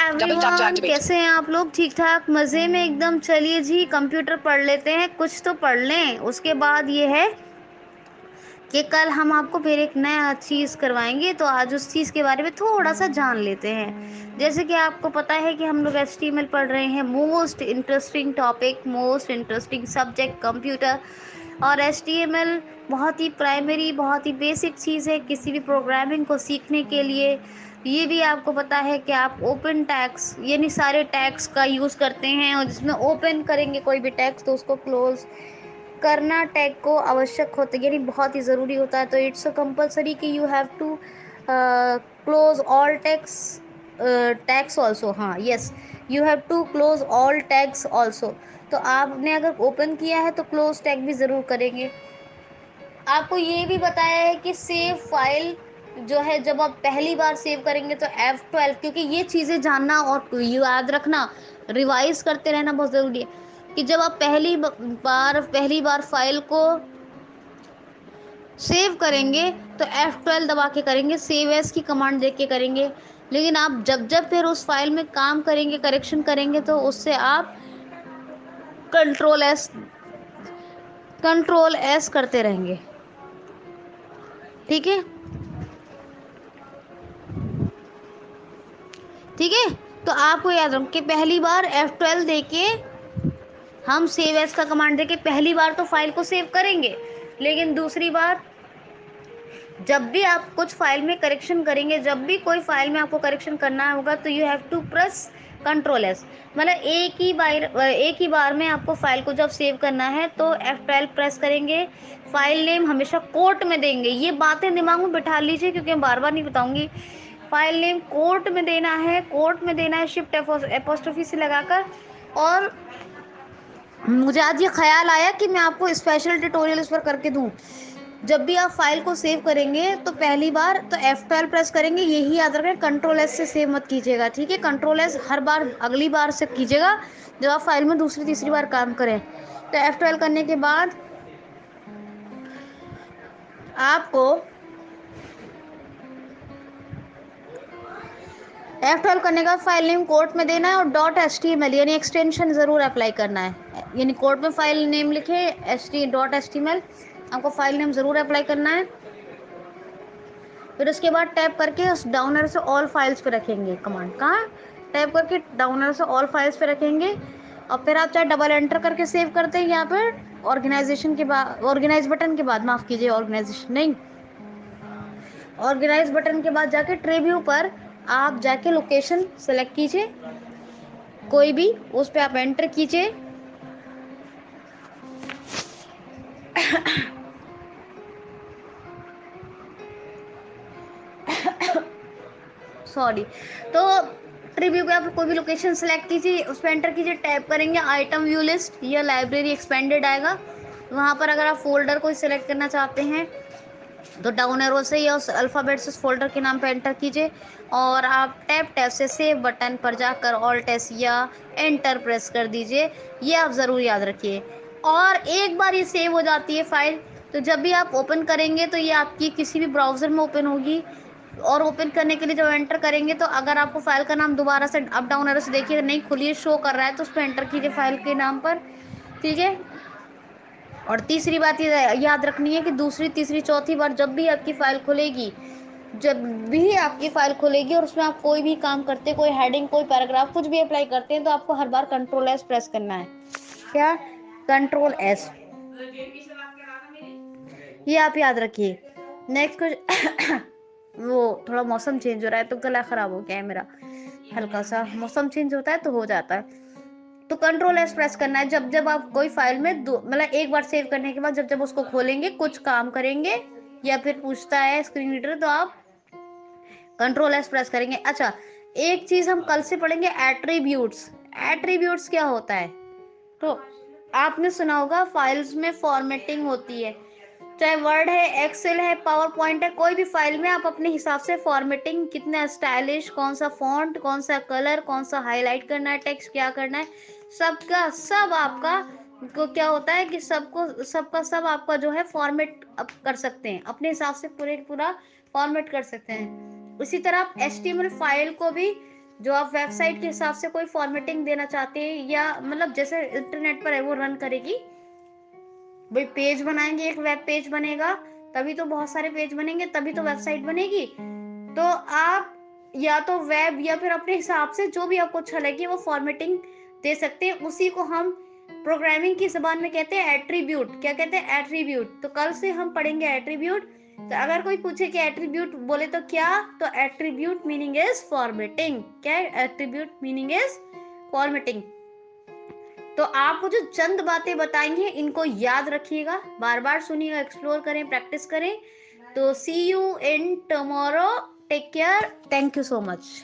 Everyone, कैसे हैं आप लोग? ठीक ठाक, मज़े में एकदम। चलिए जी, कंप्यूटर पढ़ लेते हैं, कुछ तो पढ़ लें। उसके बाद ये है कि कल हम आपको फिर एक नया चीज़ करवाएंगे, तो आज उस चीज़ के बारे में थोड़ा सा जान लेते हैं। जैसे कि आपको पता है कि हम लोग एचटीएमएल पढ़ रहे हैं, most interesting topic, most interesting subject computer. और एचटीएमएल बहुत ही प्राइमरी, बहुत ही बेसिक चीज़ है किसी भी प्रोग्रामिंग को सीखने के लिए। ये भी आपको पता है कि आप ओपन टैग्स यानी सारे टैग्स का यूज़ करते हैं, और जिसमें ओपन करेंगे कोई भी टैग्स तो उसको क्लोज करना टैग को आवश्यक होता है, यानी बहुत ही ज़रूरी होता है। तो इट्स कंपलसरी कि you have to close all tags, tags also. हाँ, yes, you have to close all tags also. तो आपने अगर ओपन किया है तो क्लोज टैग भी ज़रूर करेंगे। आपको ये भी बताया है कि सेव फाइल जो है, जब आप पहली बार सेव करेंगे तो F12, क्योंकि ये चीज़ें जानना और याद रखना, रिवाइज करते रहना बहुत ज़रूरी है कि जब आप पहली बार फाइल को सेव करेंगे तो F12 दबा के करेंगे, सेव एज की कमांड दे के करेंगे। लेकिन आप जब जब फिर उस फाइल में काम करेंगे, करेक्शन करेंगे, तो उससे आप कंट्रोल एस करते रहेंगे। ठीक है, ठीक है। तो आपको याद रखो कि पहली बार F12 देके हम सेव एज का कमांड देके पहली बार तो फाइल को सेव करेंगे, लेकिन दूसरी बार जब भी आप कुछ फाइल में करेक्शन करेंगे, जब भी कोई फाइल में आपको करेक्शन करना होगा, तो you have to press control S. मतलब एक ही बार में आपको फाइल को जब सेव करना है तो F12 प्रेस करेंगे। फाइल नेम हमेशा कोट में देंगे, ये बातें दिमाग में बिठा लीजिए क्योंकि मैं बार बार नहीं बताऊंगी। फाइल नेम कोट में देना है, कोट में देना है, शिफ्ट एपोस्ट्रोफी से लगाकर। और मुझे आज ये ख्याल आया कि मैं आपको स्पेशल ट्यूटोरियल इस पर करके दूं। जब भी आप फाइल को सेव करेंगे तो पहली बार तो F12 प्रेस करेंगे, यही याद रखें, कंट्रोल एस से सेव मत कीजिएगा। ठीक है, कंट्रोल एस हर बार अगली बार से कीजिएगा जब आप फाइल में दूसरी तीसरी बार काम करें। तो F12 करने के बाद आपको F12 करने का फाइल नेम कोट में देना है और .html यानी एक्सटेंशन ज़रूर अप्लाई करना है। यानी कोट में फाइल नेम लिखे .html, आपको फाइल नेम ज़रूर अप्लाई करना है। फिर उसके बाद टैप करके उस डाउनर से ऑल फाइल्स पे रखेंगे कमांड। कहाँ? टैप करके डाउनर से ऑल फाइल्स पे रखेंगे। और फिर आप चाहे डबल एंटर करके सेव करते हैं यहाँ पर ऑर्गेनाइजेशन के बाद, ऑर्गेनाइज बटन के बाद, माफ़ कीजिए, ऑर्गेनाइजेशन नहीं, ऑर्गेनाइज बटन के बाद जाके ट्री व्यू पर आप जाके लोकेशन सेलेक्ट कीजिए, कोई भी, उस पर आप एंटर कीजिए। सॉरी। तो ट्रिब्यू पे आप कोई भी लोकेशन सेलेक्ट कीजिए, उस पर एंटर कीजिए, टैप करेंगे, आइटम व्यू लिस्ट या लाइब्रेरी एक्सपेंडेड आएगा। वहाँ पर अगर आप फोल्डर को सिलेक्ट करना चाहते हैं तो डाउन एरो से या उस अल्फ़ाबेट से उस फोल्डर के नाम पर एंटर कीजिए, और आप टैप से सेव बटन पर जाकर ऑल्ट एस या एंटर प्रेस कर दीजिए। ये आप ज़रूर याद रखिए। और एक बार ये सेव हो जाती है फाइल, तो जब भी आप ओपन करेंगे तो ये आपकी किसी भी ब्राउज़र में ओपन होगी। और ओपन करने के लिए जब एंटर करेंगे तो अगर आपको फाइल का नाम दोबारा से अप डाउन एरो से देखिए नहीं खुली शो कर रहा है, तो उस पर एंटर कीजिए फाइल के नाम पर। ठीक है। और तीसरी बात ये याद रखनी है कि दूसरी तीसरी चौथी बार जब भी आपकी फाइल खुलेगी, जब भी आपकी फाइल खुलेगी और उसमें आप कोई भी काम करते, कोई हेडिंग, कोई पैराग्राफ, कुछ भी अप्लाई करते हैं, तो आपको हर बार कंट्रोल एस प्रेस करना है। क्या? Control S. ये आप याद रखिए। नेक्स्ट कुछ वो थोड़ा मौसम चेंज हो रहा है तो गला खराब हो गया है मेरा, हल्का सा मौसम चेंज होता है तो हो जाता है। तो कंट्रोल एस प्रेस करना है जब जब आप कोई फाइल में मतलब एक बार सेव करने के बाद जब जब उसको खोलेंगे, कुछ काम करेंगे या फिर पूछता है स्क्रीन रीडर, तो आप कंट्रोल एस प्रेस करेंगे। अच्छा, एक चीज हम कल से पढ़ेंगे, एट्रीब्यूट्स। एट्रीब्यूट्स क्या होता है? तो आपने सुना होगा फाइल्स में फॉर्मेटिंग होती है, चाहे वर्ड है, एक्सेल है, पावर पॉइंट है, कोई भी फाइल में आप अपने हिसाब से फॉर्मेटिंग, कितना स्टाइलिश, कौन सा फॉन्ट, कौन सा कलर, कौन सा हाईलाइट करना है, टेक्स्ट क्या करना है, सबका सब आपका को क्या होता है कि सबका सब आपका जो है फॉर्मेट कर सकते हैं अपने हिसाब से, पूरे पूरा फॉर्मेट कर सकते हैं। उसी तरह आप HTML फाइल को भी जो आप वेबसाइट के हिसाब से कोई फॉर्मेटिंग देना चाहते हैं, या मतलब जैसे इंटरनेट पर है वो रन करेगी। भाई पेज बनाएंगे, एक वेब पेज बनेगा, तभी तो बहुत सारे पेज बनेंगे, तभी तो वेबसाइट बनेगी। तो आप या तो वेब या फिर अपने हिसाब से जो भी आपको अच्छा लगे वो फॉर्मेटिंग दे सकते हैं। उसी को हम प्रोग्रामिंग की जबान में कहते हैं एट्रीब्यूट। क्या कहते हैं? एट्रीब्यूट। तो कल से हम पढ़ेंगे एट्रीब्यूट। तो अगर कोई पूछे कि एट्रीब्यूट बोले तो क्या, तो एट्रीब्यूट मीनिंग इज फॉर्मेटिंग। क्या है? Attribute meaning is formatting. तो आपको जो चंद बातें बताई हैं इनको याद रखिएगा, बार बार सुनिएगा, एक्सप्लोर करें, प्रैक्टिस करें। तो see you in tomorrow. Take care. Thank you so much.